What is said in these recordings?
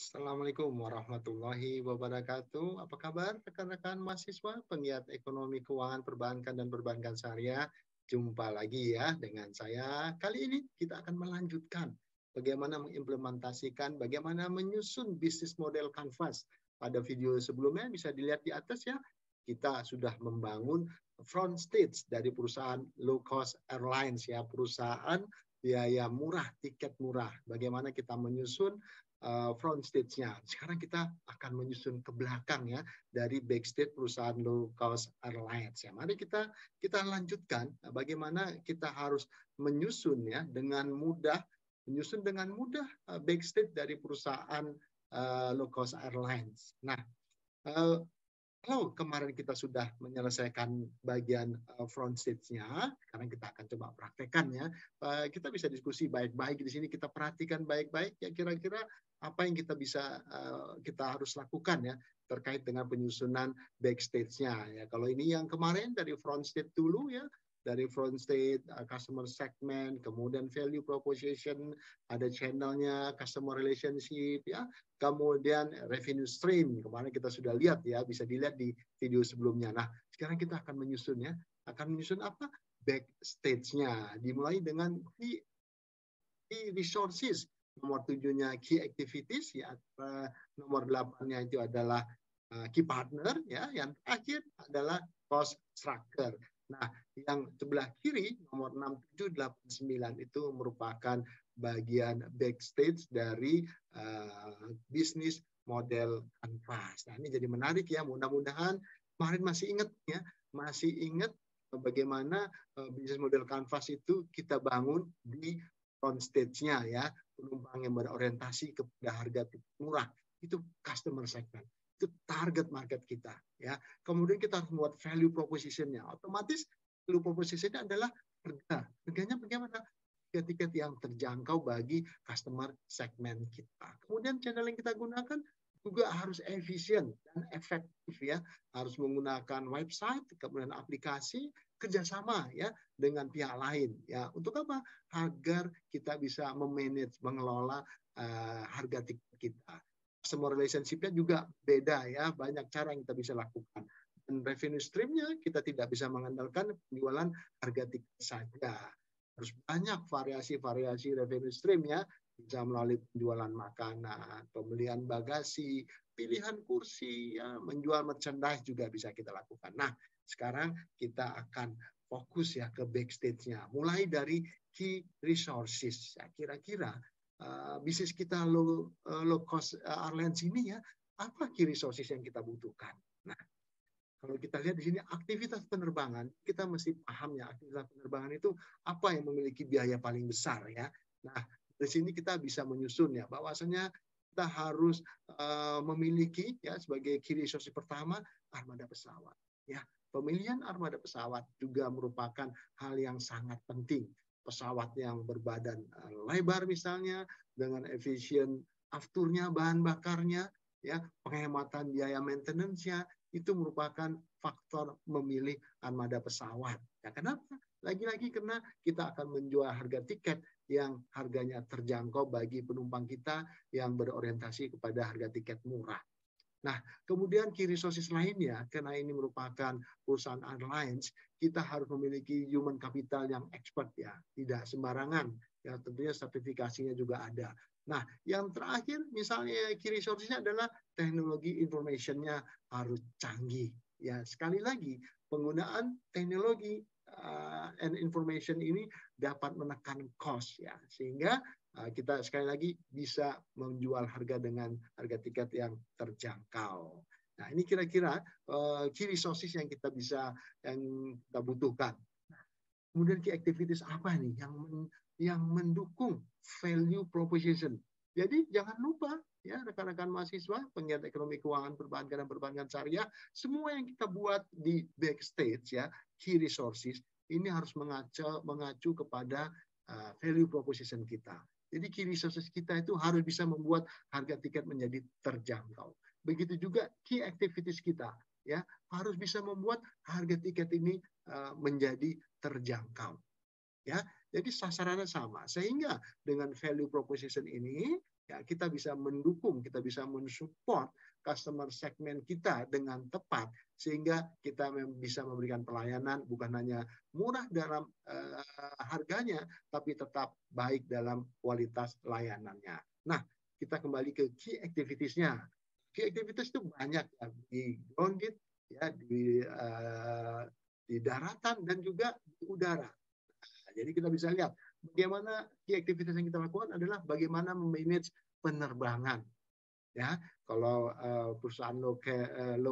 Assalamualaikum warahmatullahi wabarakatuh. Apa kabar rekan-rekan mahasiswa penggiat ekonomi keuangan perbankan dan perbankan syariah? Jumpa lagi ya dengan saya. Kali ini kita akan melanjutkan bagaimana mengimplementasikan, bagaimana menyusun bisnis model Canvas. Pada video sebelumnya bisa dilihat di atas ya. Kita sudah membangun front stage dari perusahaan low cost airlines ya, perusahaan biaya murah, tiket murah. Bagaimana kita menyusun front stage-nya. Sekarang kita akan menyusun ke belakang ya dari backstage perusahaan low cost airlines ya. Mari kita lanjutkan bagaimana kita harus menyusun ya dengan mudah backstage dari perusahaan low cost airlines. Nah, kalau kemarin kita sudah menyelesaikan bagian front stage-nya, sekarang kita akan coba praktekkan ya. Kita bisa diskusi baik-baik di sini, kita perhatikan baik-baik ya kira-kira apa yang kita harus lakukan ya terkait dengan penyusunan backstage-nya ya. Kalau ini yang kemarin dari front stage dulu ya, dari front stage, customer segment, kemudian value proposition, ada channelnya, customer relationship ya, kemudian revenue stream. Kemarin kita sudah lihat ya, bisa dilihat di video sebelumnya. Nah, sekarang kita akan menyusun ya. Akan menyusun apa? Backstage-nya. Dimulai dengan key resources. Nomor 7-nya key activities ya. Nomor 8-nya itu adalah key partner ya. Yang terakhir adalah cost structure. Nah, yang sebelah kiri nomor 6, 7, 8, 9 itu merupakan bagian backstage dari bisnis model Canvas. Nah, ini jadi menarik ya. Mudah-mudahan kemarin masih ingat bagaimana bisnis model Canvas itu kita bangun di front stage-nya ya. Penumpang yang berorientasi kepada harga murah. Itu customer segment. Itu target market kita ya. Kemudian kita harus membuat value proposition-nya. Otomatis value proposition-nya adalah harga. Harganya bagaimana? Tiket yang terjangkau bagi customer segmen kita. Kemudian channel yang kita gunakan juga harus efisien dan efektif ya. Harus menggunakan website, kemudian aplikasi, kerjasama ya dengan pihak lain ya. Untuk apa? Agar kita bisa memanage, mengelola harga tiket kita. Semua relationship-nya juga beda ya, banyak cara yang kita bisa lakukan. Dan revenue stream-nya kita tidak bisa mengandalkan penjualan harga tiket saja. Harus banyak variasi-variasi revenue stream ya, bisa melalui penjualan makanan, pembelian bagasi, pilihan kursi, ya, menjual merchandise juga bisa kita lakukan. Nah, sekarang kita akan fokus ya ke backstage-nya. Mulai dari key resources. Ya, kira-kira bisnis kita low cost airlines ini ya, apa key resources yang kita butuhkan? Nah, kalau kita lihat di sini aktivitas penerbangan, kita mesti paham ya aktivitas penerbangan itu apa yang memiliki biaya paling besar ya. Nah, di sini kita bisa menyusun ya bahwasanya kita harus memiliki ya sebagai key resource pertama armada pesawat ya. Pemilihan armada pesawat juga merupakan hal yang sangat penting. Pesawat yang berbadan lebar misalnya dengan efisien afturnya, bahan bakarnya, ya penghematan biaya maintenance-nya itu merupakan faktor memilih armada pesawat. Ya, kenapa? Lagi-lagi karena kita akan menjual harga tiket yang harganya terjangkau bagi penumpang kita yang berorientasi kepada harga tiket murah. Nah, kemudian key resources lainnya, karena ini merupakan perusahaan airlines, kita harus memiliki human capital yang expert ya, tidak sembarangan. Ya, tentunya sertifikasinya juga ada. Nah, yang terakhir misalnya key resources-nya adalah teknologi information-nya harus canggih. Ya, sekali lagi penggunaan teknologi and information ini dapat menekan cost ya, sehingga kita sekali lagi bisa menjual harga dengan harga tiket yang terjangkau. Nah, ini kira-kira key resources yang kita butuhkan. Nah, kemudian key activities apa nih yang mendukung value proposition. Jadi jangan lupa ya rekan-rekan mahasiswa, penggiat ekonomi keuangan perbankan dan perbankan syariah, semua yang kita buat di backstage ya, key resources ini harus mengacu kepada value proposition kita. Jadi key resources kita itu harus bisa membuat harga tiket menjadi terjangkau. Begitu juga key activities kita ya harus bisa membuat harga tiket ini menjadi terjangkau. Ya, Jadi sasarannya sama. Sehingga dengan value proposition ini, ya kita bisa mendukung, kita bisa mensupport customer segmen kita dengan tepat sehingga kita bisa memberikan pelayanan bukan hanya murah dalam harganya tapi tetap baik dalam kualitas layanannya. Nah, kita kembali ke key activities-nya. Key activities itu banyak ya, di grounded, ya di daratan dan juga di udara. Nah, jadi kita bisa lihat bagaimana key activities yang kita lakukan adalah bagaimana memanage penerbangan. Ya, kalau perusahaan low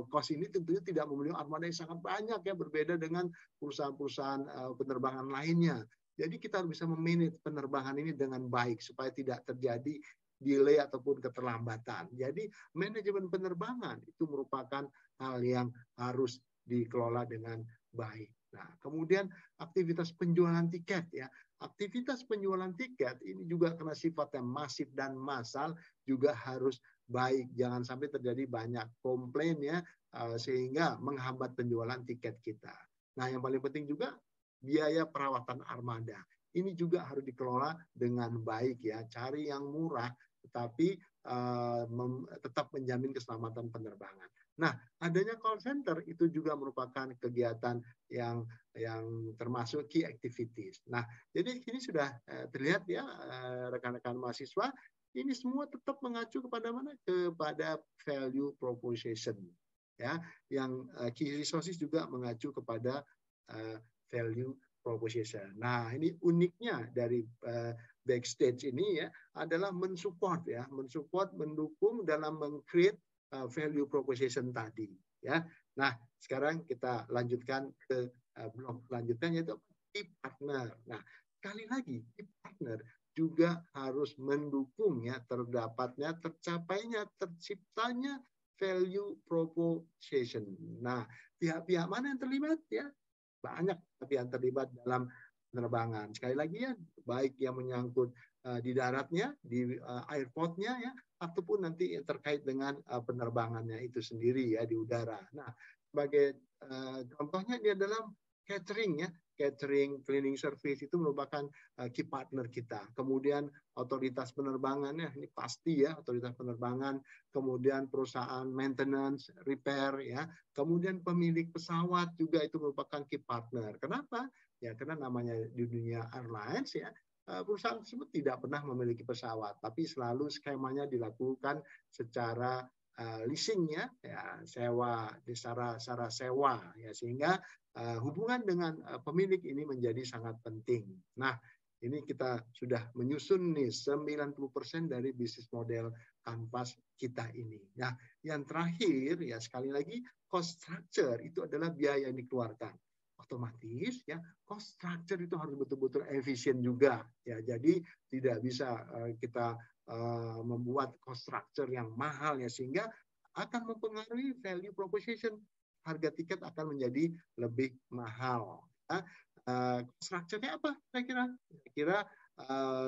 cost ini tentunya tidak memiliki armada yang sangat banyak ya, berbeda dengan perusahaan-perusahaan penerbangan lainnya. Jadi kita harus bisa memanage penerbangan ini dengan baik supaya tidak terjadi delay ataupun keterlambatan. Jadi manajemen penerbangan itu merupakan hal yang harus dikelola dengan baik. Nah, kemudian aktivitas penjualan tiket ya. Aktivitas penjualan tiket ini juga karena sifatnya masif dan massal juga harus baik. Jangan sampai terjadi banyak komplain ya sehingga menghambat penjualan tiket kita. Nah, yang paling penting juga biaya perawatan armada. Ini juga harus dikelola dengan baik ya. Cari yang murah tetapi tetap menjamin keselamatan penerbangan. Nah, adanya call center itu juga merupakan kegiatan yang termasuk key activities. Nah, jadi ini sudah terlihat ya rekan-rekan mahasiswa, ini semua tetap mengacu kepada mana? Kepada value proposition. Ya, yang key resources juga mengacu kepada value proposition. Nah, ini uniknya dari Backstage ini ya adalah mensupport ya, mendukung dalam meng-create value proposition tadi ya. Nah, sekarang kita lanjutkan ke blok selanjutnya yaitu key partner. Nah, sekali lagi key partner juga harus mendukung ya terdapatnya, tercapainya, terciptanya value proposition. Nah, pihak-pihak mana yang terlibat ya? Banyak pihak yang terlibat dalam penerbangan. Sekali lagi ya, baik yang menyangkut di daratnya, di airportnya ya, ataupun nanti terkait dengan penerbangannya itu sendiri ya di udara. Nah, sebagai contohnya ini adalah catering ya, catering, cleaning service itu merupakan key partner kita. Kemudian otoritas penerbangannya ini pasti ya, otoritas penerbangan, kemudian perusahaan maintenance, repair ya, kemudian pemilik pesawat juga itu merupakan key partner. Kenapa? Ya, karena namanya di dunia airlines ya, perusahaan tersebut tidak pernah memiliki pesawat, tapi selalu skemanya dilakukan secara leasing ya, sewa, secara sewa ya, sehingga hubungan dengan pemilik ini menjadi sangat penting. Nah, ini kita sudah menyusun nih 90% dari bisnis model Kanvas kita ini. Nah, yang terakhir ya sekali lagi cost structure itu adalah biaya yang dikeluarkan. Otomatis ya cost structure itu harus betul-betul efisien juga ya. Jadi tidak bisa kita membuat cost structure yang mahal ya sehingga akan mempengaruhi value proposition. Harga tiket akan menjadi lebih mahal. Ya. Structure-nya apa? Saya kira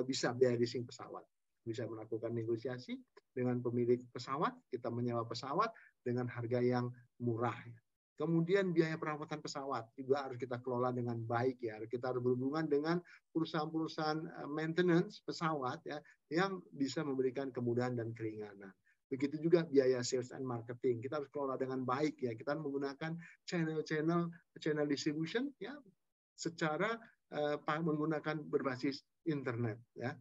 bisa biaya leasing pesawat. Bisa melakukan negosiasi dengan pemilik pesawat, kita menyewa pesawat dengan harga yang murah. Kemudian biaya perawatan pesawat juga harus kita kelola dengan baik ya. Kita harus berhubungan dengan perusahaan-perusahaan maintenance pesawat ya yang bisa memberikan kemudahan dan keringanan. Begitu juga biaya sales and marketing. Kita harus kelola dengan baik ya. Kita menggunakan channel distribution ya secara menggunakan berbasis internet ya.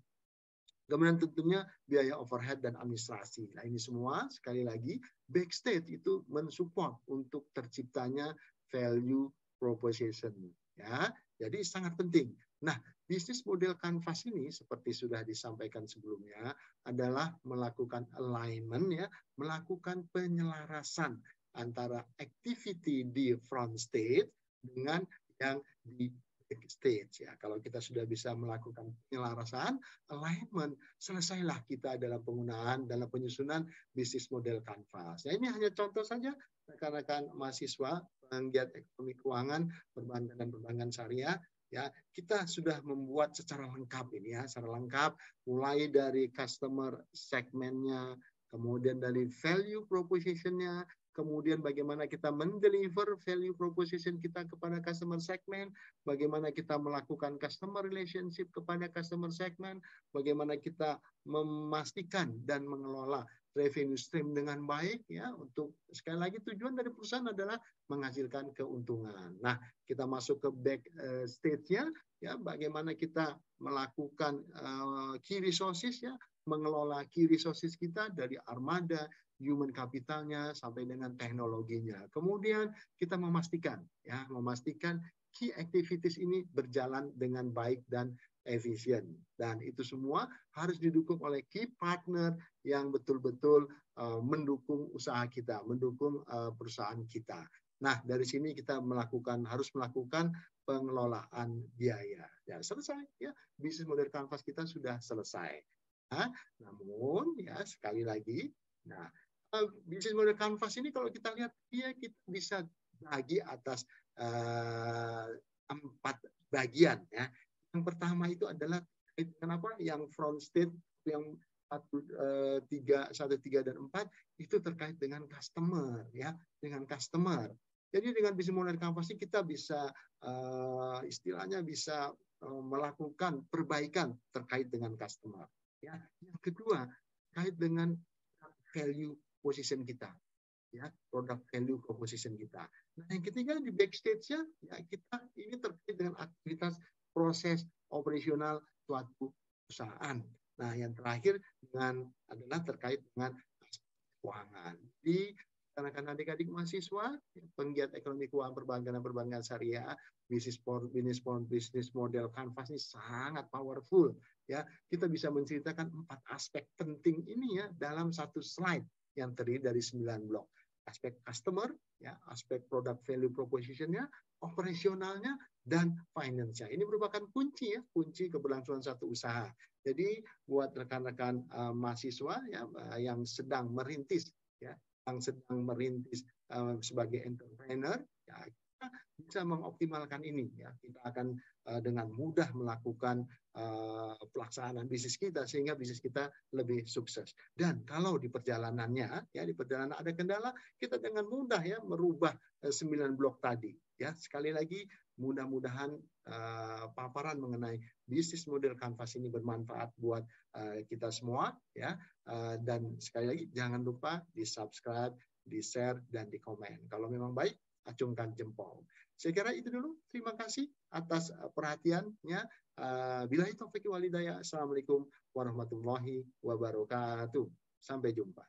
Kemudian tentunya biaya overhead dan administrasi. Nah, ini semua sekali lagi Backstage itu mensupport untuk terciptanya value proposition ya. Jadi sangat penting. Nah, bisnis model Kanvas ini seperti sudah disampaikan sebelumnya adalah melakukan alignment ya, melakukan penyelarasan antara activity di front stage dengan yang di backstage ya. Kalau kita sudah bisa melakukan penyelarasan, alignment, selesailah kita dalam penggunaan, dalam penyusunan bisnis model Kanvas. Ya, ini hanya contoh saja rekan-rekan mahasiswa penggiat ekonomi keuangan, perbankan dan perbankan syariah. Ya, kita sudah membuat secara lengkap ini ya, secara lengkap mulai dari customer segmennya, kemudian dari value proposition-nya, kemudian bagaimana kita mendeliver value proposition kita kepada customer segment, bagaimana kita melakukan customer relationship kepada customer segment, bagaimana kita memastikan dan mengelola revenue stream dengan baik ya, untuk sekali lagi tujuan dari perusahaan adalah menghasilkan keuntungan. Nah, kita masuk ke back stage-nya ya, bagaimana kita melakukan key resources ya, mengelola key resources kita dari armada, human capitalnya sampai dengan teknologinya. Kemudian kita memastikan key activities ini berjalan dengan baik dan efisien, dan itu semua harus didukung oleh key partner yang betul-betul mendukung usaha kita, mendukung perusahaan kita. Nah, dari sini kita harus melakukan pengelolaan biaya. Ya, selesai ya, bisnis model kanvas kita sudah selesai. Nah, namun ya sekali lagi, nah bisnis model kanvas ini kalau kita lihat ya, kita bisa bagi atas 4 bagian ya. Yang pertama itu adalah kenapa yang front stage yang 1, 3 dan 4 itu terkait dengan customer ya, dengan customer. Jadi dengan bisnis model kanvas ini kita bisa istilahnya bisa melakukan perbaikan terkait dengan customer ya. Yang kedua terkait dengan value position kita ya, product value proposition kita. Nah, yang ketiga di backstage-nya ya, kita ini terkait dengan aktivitas proses operasional suatu perusahaan. Nah, yang terakhir adalah terkait dengan keuangan. Jadi, rekan-rekan adik-adik mahasiswa, penggiat ekonomi keuangan perbankan dan perbankan syariah, bisnis model kanvas ini sangat powerful. Ya, kita bisa menceritakan 4 aspek penting ini ya dalam satu slide yang terdiri dari 9 blok. Aspek customer, ya, aspek product value proposition-nya, operasionalnya, dan finance-nya. Ini merupakan kunci ya, kunci keberlangsungan satu usaha. Jadi buat rekan-rekan mahasiswa ya, yang sedang merintis ya, sebagai entrepreneur, ya, kita bisa mengoptimalkan ini ya. Kita akan dengan mudah melakukan pelaksanaan bisnis kita sehingga bisnis kita lebih sukses. Dan kalau di perjalanannya ya, di perjalanan ada kendala, kita dengan mudah ya merubah 9 blok tadi ya. Sekali lagi mudah-mudahan paparan mengenai bisnis model kanvas ini bermanfaat buat kita semua ya. Dan sekali lagi jangan lupa di-subscribe, di-share, dan di-komen. Kalau memang baik, acungkan jempol. Saya kira itu dulu. Terima kasih atas perhatiannya. Billahi taufiq wal hidayah. Assalamualaikum warahmatullahi wabarakatuh. Sampai jumpa.